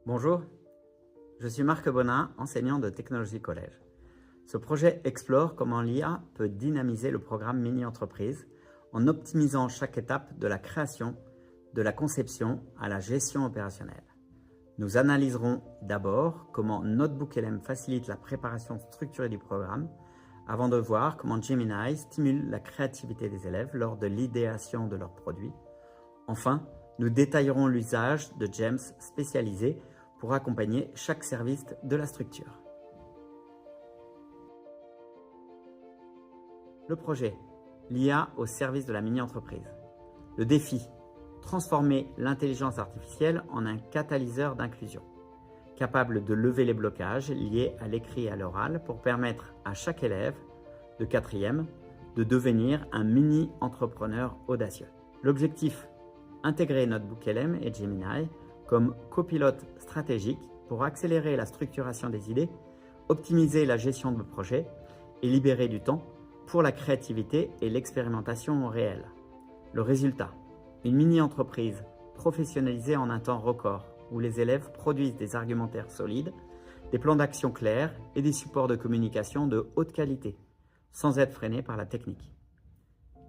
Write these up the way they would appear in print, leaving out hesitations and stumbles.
Bonjour, je suis Marc Bonin, enseignant de technologie collège. Ce projet explore comment l'IA peut dynamiser le programme mini-entreprise en optimisant chaque étape de la création, de la conception à la gestion opérationnelle. Nous analyserons d'abord comment NotebookLM facilite la préparation structurée du programme avant de voir comment Gemini stimule la créativité des élèves lors de l'idéation de leurs produits. Enfin, nous détaillerons l'usage de GEMS spécialisés pour accompagner chaque service de la structure. Le projet, l'IA au service de la mini-entreprise. Le défi, transformer l'intelligence artificielle en un catalyseur d'inclusion, capable de lever les blocages liés à l'écrit et à l'oral pour permettre à chaque élève de 4e de devenir un mini-entrepreneur audacieux. L'objectif, intégrer NotebookLM et Gemini comme copilote stratégique pour accélérer la structuration des idées, optimiser la gestion de projet et libérer du temps pour la créativité et l'expérimentation réelle. Le résultat, une mini-entreprise professionnalisée en un temps record où les élèves produisent des argumentaires solides, des plans d'action clairs et des supports de communication de haute qualité, sans être freinés par la technique.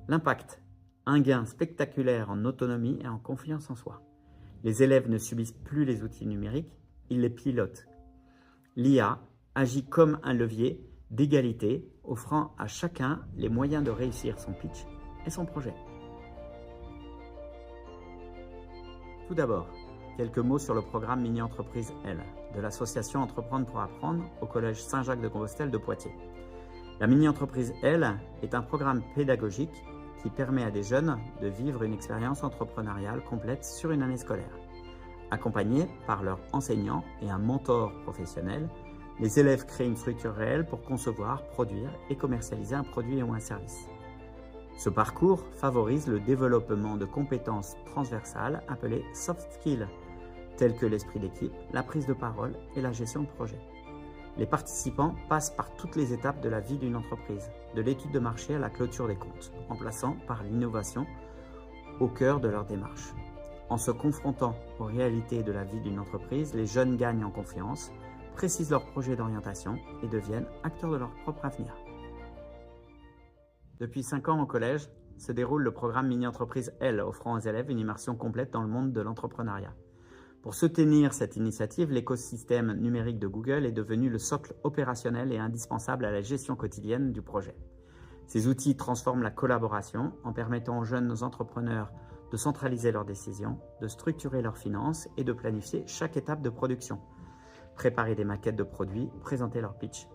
L'impact, un gain spectaculaire en autonomie et en confiance en soi. Les élèves ne subissent plus les outils numériques, ils les pilotent. L'IA agit comme un levier d'égalité, offrant à chacun les moyens de réussir son pitch et son projet. Tout d'abord, quelques mots sur le programme Mini-Entreprise L de l'association Entreprendre pour apprendre au Collège Saint-Jacques-de-Compostelle de Poitiers. La Mini-Entreprise L est un programme pédagogique qui permet à des jeunes de vivre une expérience entrepreneuriale complète sur une année scolaire. Accompagnés par leurs enseignants et un mentor professionnel, les élèves créent une structure réelle pour concevoir, produire et commercialiser un produit ou un service. Ce parcours favorise le développement de compétences transversales appelées soft skills, telles que l'esprit d'équipe, la prise de parole et la gestion de projet. Les participants passent par toutes les étapes de la vie d'une entreprise, de l'étude de marché à la clôture des comptes, en plaçant par l'innovation au cœur de leur démarche. En se confrontant aux réalités de la vie d'une entreprise, les jeunes gagnent en confiance, précisent leur projet d'orientation et deviennent acteurs de leur propre avenir. Depuis 5 ans au collège, se déroule le programme Mini-Entreprise L, offrant aux élèves une immersion complète dans le monde de l'entrepreneuriat. Pour soutenir cette initiative, l'écosystème numérique de Google est devenu le socle opérationnel et indispensable à la gestion quotidienne du projet. Ces outils transforment la collaboration en permettant aux jeunes entrepreneurs de centraliser leurs décisions, de structurer leurs finances et de planifier chaque étape de production, préparer des maquettes de produits, présenter leur pitch.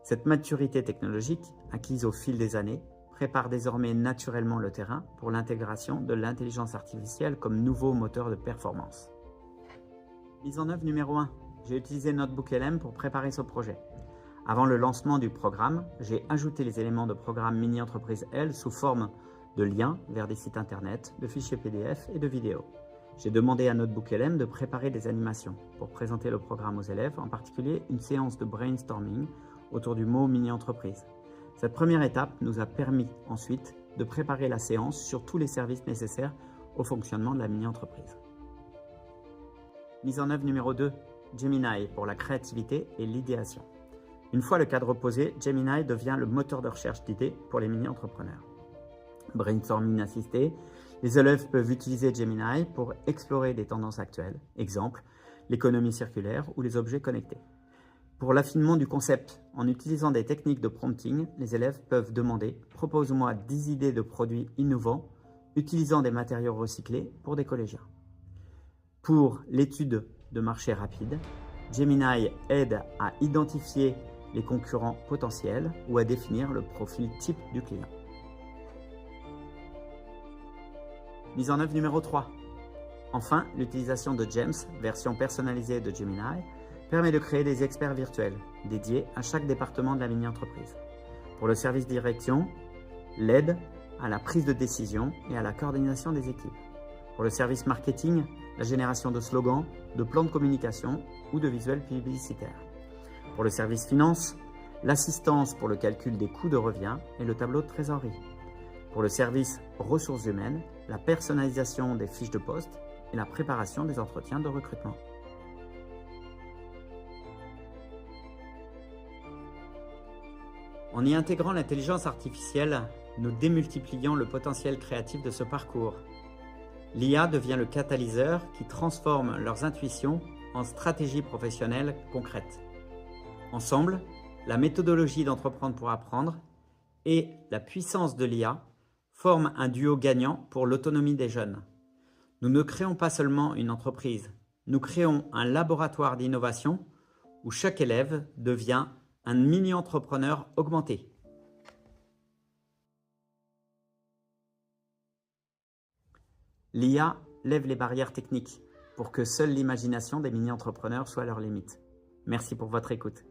Cette maturité technologique, acquise au fil des années, prépare désormais naturellement le terrain pour l'intégration de l'intelligence artificielle comme nouveau moteur de performance. Mise en œuvre numéro 1. J'ai utilisé NotebookLM pour préparer ce projet. Avant le lancement du programme, j'ai ajouté les éléments de programme Mini-Entreprise L sous forme de liens vers des sites internet, de fichiers PDF et de vidéos. J'ai demandé à NotebookLM de préparer des animations pour présenter le programme aux élèves, en particulier une séance de brainstorming autour du mot mini-entreprise. Cette première étape nous a permis ensuite de préparer la séance sur tous les services nécessaires au fonctionnement de la mini-entreprise. Mise en œuvre numéro 2, Gemini pour la créativité et l'idéation. Une fois le cadre posé, Gemini devient le moteur de recherche d'idées pour les mini-entrepreneurs. Brainstorming assisté, les élèves peuvent utiliser Gemini pour explorer des tendances actuelles, exemple l'économie circulaire ou les objets connectés. Pour l'affinement du concept, en utilisant des techniques de prompting, les élèves peuvent demander « Propose-moi 10 idées de produits innovants utilisant des matériaux recyclés pour des collégiens ». Pour l'étude de marché rapide, Gemini aide à identifier les concurrents potentiels ou à définir le profil type du client. Mise en œuvre numéro 3. Enfin, l'utilisation de GEMS, version personnalisée de Gemini, permet de créer des experts virtuels dédiés à chaque département de la mini-entreprise. Pour le service direction, l'aide à la prise de décision et à la coordination des équipes. Pour le service marketing, la génération de slogans, de plans de communication ou de visuels publicitaires. Pour le service finance, l'assistance pour le calcul des coûts de revient et le tableau de trésorerie. Pour le service ressources humaines, la personnalisation des fiches de poste et la préparation des entretiens de recrutement. En y intégrant l'intelligence artificielle, nous démultiplions le potentiel créatif de ce parcours. L'IA devient le catalyseur qui transforme leurs intuitions en stratégies professionnelles concrètes. Ensemble, la méthodologie d'entreprendre pour apprendre et la puissance de l'IA forment un duo gagnant pour l'autonomie des jeunes. Nous ne créons pas seulement une entreprise, nous créons un laboratoire d'innovation où chaque élève devient un mini-entrepreneur augmenté. L'IA lève les barrières techniques pour que seule l'imagination des mini-entrepreneurs soit leur limite. Merci pour votre écoute.